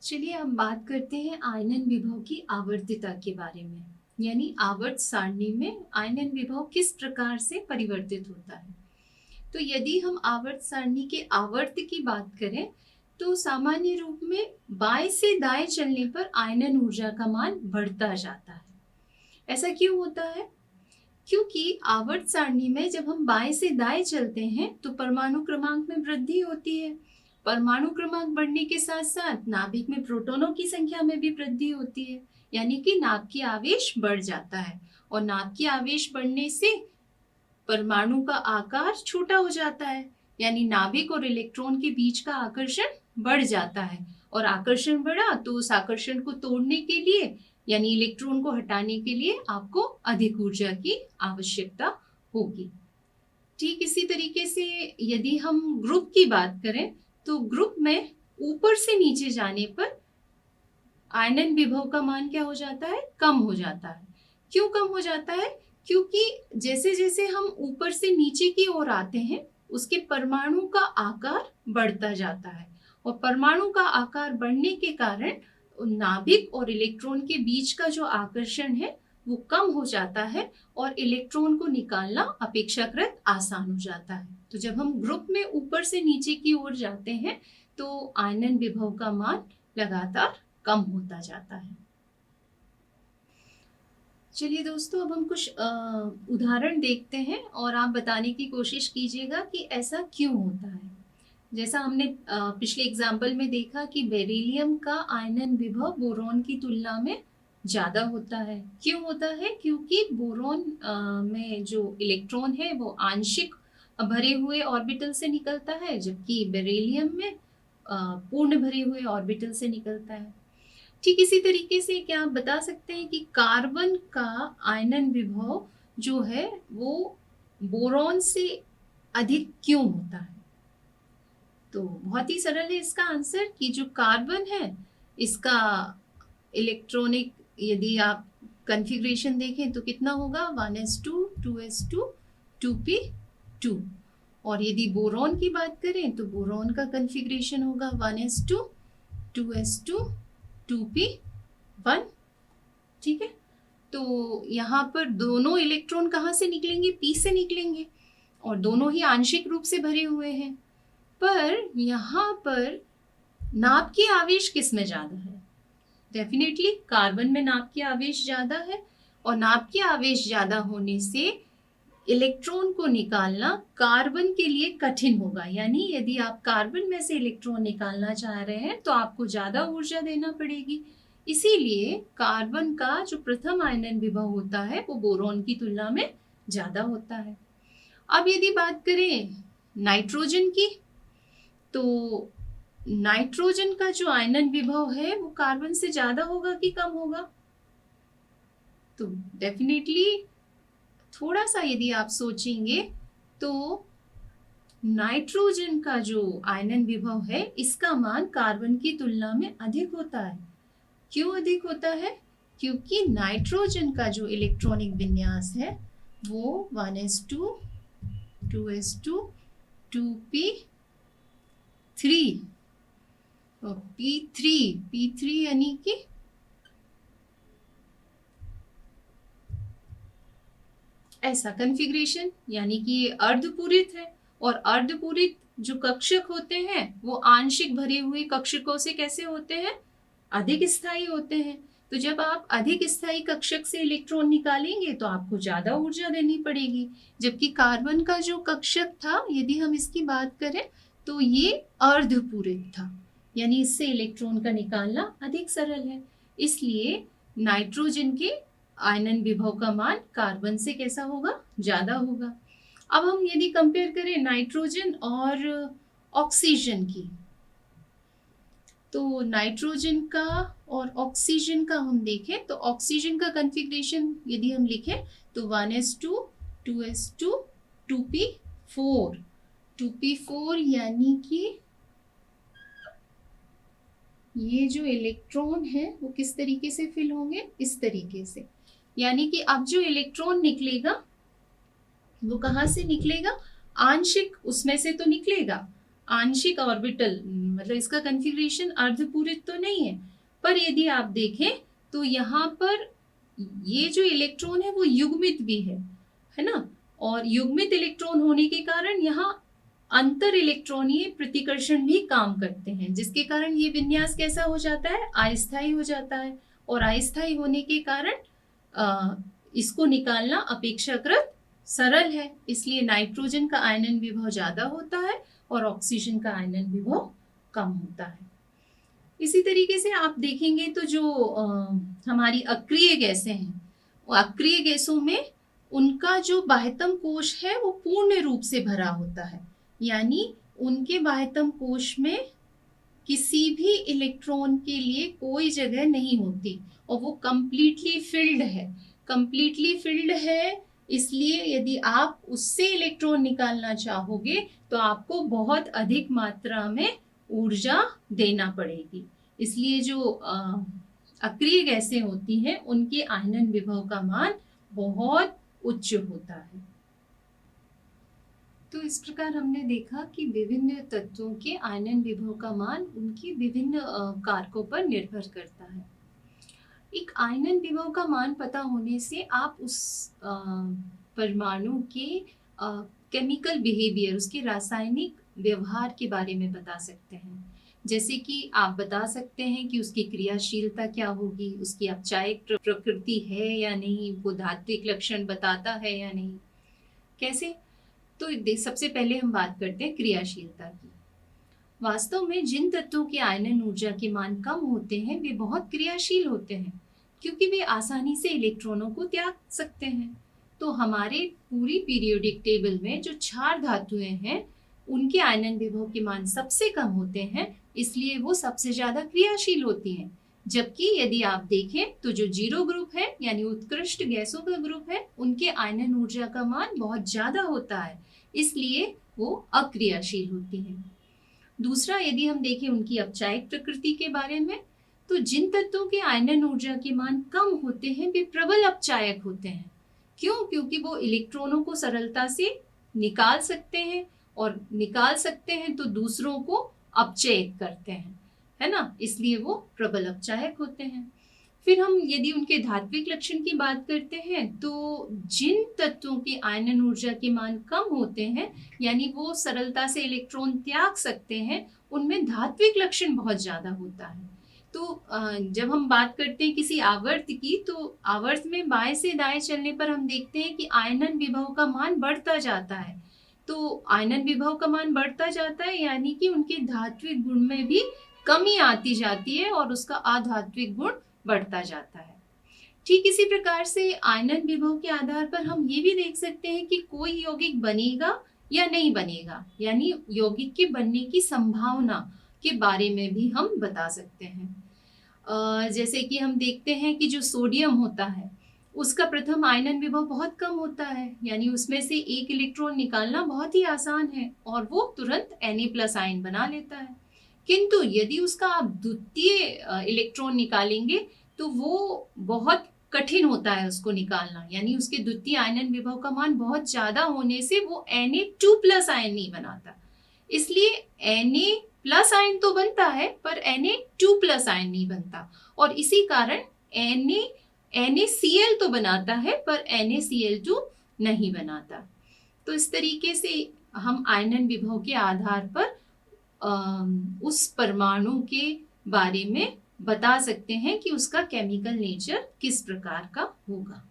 चलिए हम बात करते हैं आयनन विभव की आवर्तिता के बारे में। यानी आवर्त सारणी में आयनन विभव किस प्रकार से परिवर्तित होता है। तो यदि हम आवर्त सारणी के आवर्त की बात करें तो सामान्य रूप में बाएं से दाएं चलने पर आयनन ऊर्जा का मान बढ़ता जाता है। ऐसा क्यों होता है? क्योंकि आवर्त सारणी में जब हम बाएं से दाएं चलते हैं तो परमाणु क्रमांक में वृद्धि होती है। परमाणु क्रमांक बढ़ने के साथ साथ नाभिक में प्रोटॉनों की संख्या में भी वृद्धि होती है, यानी कि नाभ की आवेश बढ़ जाता है। और नाभ की आवेश बढ़ने से परमाणु का आकार छोटा हो जाता है, यानी नाभिक और इलेक्ट्रॉन के बीच का आकर्षण बढ़ जाता है। और आकर्षण बढ़ा तो उस आकर्षण को तोड़ने के लिए यानी इलेक्ट्रॉन को हटाने के लिए आपको अधिक ऊर्जा की आवश्यकता होगी। ठीक इसी तरीके से यदि हम ग्रुप की बात करें तो ग्रुप में ऊपर से नीचे जाने पर आयनन विभव का मान क्या हो जाता है? कम हो जाता है। क्यों कम हो जाता है? क्योंकि जैसे जैसे हम ऊपर से नीचे की ओर आते हैं उसके परमाणु का आकार बढ़ता जाता है। और परमाणु का आकार बढ़ने के कारण नाभिक और इलेक्ट्रॉन के बीच का जो आकर्षण है वो कम हो जाता है और इलेक्ट्रॉन को निकालना अपेक्षाकृत आसान हो जाता है। तो जब हम ग्रुप में ऊपर से नीचे की ओर जाते हैं तो आयनन विभव का मान लगातार कम होता जाता है। चलिए दोस्तों, अब हम कुछ उदाहरण देखते हैं और आप बताने की कोशिश कीजिएगा कि ऐसा क्यों होता है। जैसा हमने पिछले एग्जाम्पल में देखा कि बेरिलियम का आयनन विभव बोरॉन की तुलना में ज़्यादा होता है। क्यों होता है? क्योंकि बोरॉन में जो इलेक्ट्रॉन है वो आंशिक भरे हुए ऑर्बिटल से निकलता है, जबकि बेरिलियम में पूर्ण भरे हुए ऑर्बिटल से निकलता है। ठीक इसी तरीके से क्या आप बता सकते हैं कि कार्बन का आयनन विभव जो है वो बोरॉन से अधिक क्यों होता है? तो बहुत ही सरल है इसका आंसर कि जो कार्बन है इसका इलेक्ट्रॉनिक यदि आप कॉन्फ़िगरेशन देखें तो कितना होगा? 1s2 2s2 2p2। और यदि बोरॉन की बात करें तो बोरॉन का कॉन्फ़िगरेशन होगा 1s2 2s2 2p1। ठीक है, तो यहाँ पर दोनों इलेक्ट्रॉन कहाँ से निकलेंगे? पी से निकलेंगे और दोनों ही आंशिक रूप से भरे हुए हैं। पर यहाँ पर नाभ की आवेश किस में ज़्यादा है? डेफिनेटली कार्बन में नाभ की आवेश ज़्यादा है और नाभ की आवेश ज़्यादा होने से इलेक्ट्रॉन को निकालना कार्बन के लिए कठिन होगा। यानी यदि आप कार्बन में से इलेक्ट्रॉन निकालना चाह रहे हैं तो आपको ज़्यादा ऊर्जा देना पड़ेगी। इसीलिए कार्बन का जो प्रथम आयनन विभव होता है वो बोरॉन की तुलना में ज़्यादा होता है। अब यदि बात करें नाइट्रोजन की तो नाइट्रोजन का जो आयनन विभव है वो कार्बन से ज़्यादा होगा कि कम होगा? तो डेफिनेटली थोड़ा सा यदि आप सोचेंगे तो नाइट्रोजन का जो आयनन विभव है इसका मान कार्बन की तुलना में अधिक होता है। क्यों अधिक होता है? क्योंकि नाइट्रोजन का जो इलेक्ट्रॉनिक विन्यास है वो 1s2 2s2 2p3 और p3 यानी कि ऐसा कॉन्फ़िगरेशन, यानी कि ये अर्धपूरित है और अर्धपूरित जो कक्षक होते हैं वो आंशिक भरे हुए कक्षकों से कैसे होते हैं? अधिक स्थायी होते हैं। तो जब आप अधिक स्थायी कक्षक से इलेक्ट्रॉन निकालेंगे तो आपको ज़्यादा ऊर्जा देनी पड़ेगी, जबकि कार्बन का जो कक्षक था यदि हम इसकी बात करें तो ये अर्धपूरित था, यानी इससे इलेक्ट्रॉन का निकालना अधिक सरल है। इसलिए नाइट्रोजन के आयनन विभव का मान कार्बन से कैसा होगा? ज़्यादा होगा। अब हम यदि कंपेयर करें नाइट्रोजन और ऑक्सीजन की तो नाइट्रोजन का और ऑक्सीजन का हम देखें तो ऑक्सीजन का कॉन्फ़िगरेशन यदि हम लिखें तो 1s2 2s2 2p4 2p4 यानी कि ये जो इलेक्ट्रॉन है वो किस तरीके से फिल होंगे? इस तरीके से। यानी कि अब जो इलेक्ट्रॉन निकलेगा वो कहाँ से निकलेगा? आंशिक उसमें से तो निकलेगा, आंशिक ऑर्बिटल, मतलब इसका कॉन्फ़िगरेशन अर्धपूरित तो नहीं है, पर यदि आप देखें तो यहाँ पर ये जो इलेक्ट्रॉन है वो युग्मित भी है ना। और युग्मित इलेक्ट्रॉन होने के कारण यहाँ अंतर इलेक्ट्रॉनीय प्रतिकर्षण भी काम करते हैं, जिसके कारण ये विन्यास कैसा हो जाता है, अस्थायी हो जाता है। और अस्थायी होने के कारण इसको निकालना अपेक्षाकृत सरल है, इसलिए नाइट्रोजन का आयनन विभव ज्यादा होता है और ऑक्सीजन का आयनन विभव कम होता है। इसी तरीके से आप देखेंगे तो जो हमारी अक्रिय गैसें हैं, वो अक्रिय गैसों में उनका जो बाह्यतम कोश है वो पूर्ण रूप से भरा होता है, यानी उनके बाह्यतम कोश में किसी भी इलेक्ट्रॉन के लिए कोई जगह नहीं होती और वो कंप्लीटली फिल्ड है। इसलिए यदि आप उससे इलेक्ट्रॉन निकालना चाहोगे तो आपको बहुत अधिक मात्रा में ऊर्जा देना पड़ेगी। इसलिए जो अक्रिय गैसें होती हैं उनके आयनन विभव का मान बहुत उच्च होता है। तो इस प्रकार हमने देखा कि विभिन्न तत्वों के आयनन विभव का मान उनकी विभिन्न कारकों पर निर्भर करता है। एक आयनन विभव का मान पता होने से आप उस परमाणु के केमिकल बिहेवियर, उसके रासायनिक व्यवहार के बारे में बता सकते हैं। जैसे कि आप बता सकते हैं कि उसकी क्रियाशीलता क्या होगी, उसकी अपचायक प्रकृति है या नहीं, वो धात्विक लक्षण बताता है या नहीं, कैसे। तो सबसे पहले हम बात करते हैं क्रियाशीलता की। वास्तव में जिन तत्वों के आयनन ऊर्जा के मान कम होते हैं वे बहुत क्रियाशील होते हैं, क्योंकि वे आसानी से इलेक्ट्रॉनों को त्याग सकते हैं। तो हमारे पूरी पीरियोडिक टेबल में जो 4 धातुएं हैं उनके आयनन विभव के मान सबसे कम होते हैं, इसलिए वो सबसे ज्यादा क्रियाशील होती हैं। जबकि यदि आप देखें तो जो 0 ग्रुप है यानी उत्कृष्ट गैसों का ग्रुप है, उनके आयनन ऊर्जा का मान बहुत ज्यादा होता है, इसलिए वो अक्रियाशील होती हैं। दूसरा, यदि हम देखें उनकी अपचायक प्रकृति के बारे में, तो जिन तत्वों के आयनन ऊर्जा के मान कम होते हैं वे प्रबल अपचायक होते हैं। क्यों? क्योंकि वो इलेक्ट्रॉनों को सरलता से निकाल सकते हैं, और निकाल सकते हैं तो दूसरों को अपचयित करते हैं, है ना, इसलिए वो प्रबल अपचायक होते हैं। फिर हम यदि उनके धात्विक लक्षण की बात करते हैं तो जिन तत्वों के आयनन ऊर्जा के मान कम होते हैं, यानी वो सरलता से इलेक्ट्रॉन त्याग सकते हैं, उनमें धात्विक लक्षण बहुत ज्यादा होता है। तो जब हम बात करते हैं किसी आवर्त की, तो आवर्त में बाएं से दाएं चलने पर हम देखते हैं कि आयनन विभव का मान बढ़ता जाता है। तो आयनन विभव का मान बढ़ता जाता है यानी कि उनके धात्विक गुण में भी कमी आती जाती है और उसका अधात्विक गुण बढ़ता जाता है। ठीक इसी प्रकार से आयनन विभव के आधार पर हम ये भी देख सकते हैं कि कोई यौगिक बनेगा या नहीं बनेगा, यानी यौगिक के बनने की संभावना के बारे में भी हम बता सकते हैं। जैसे कि हम देखते हैं कि जो सोडियम होता है उसका प्रथम आयनन विभव बहुत कम होता है, यानी उसमें से एक इलेक्ट्रॉन निकालना बहुत ही आसान है और वो तुरंत Na+ आयन बना लेता है। किंतु यदि उसका आप द्वितीय इलेक्ट्रॉन निकालेंगे तो वो बहुत कठिन होता है उसको निकालना, यानी उसके द्वितीय आयनन विभव का मान बहुत ज्यादा होने से वो Na2+ आयन नहीं बनाता। इसलिए Na+ आयन तो बनता है पर Na2+ आयन नहीं बनता, और इसी कारण NaCl तो बनाता है पर NaCl2 नहीं बनाता। तो इस तरीके से हम आयनन विभव के आधार पर उस परमाणु के बारे में बता सकते हैं कि उसका केमिकल नेचर किस प्रकार का होगा।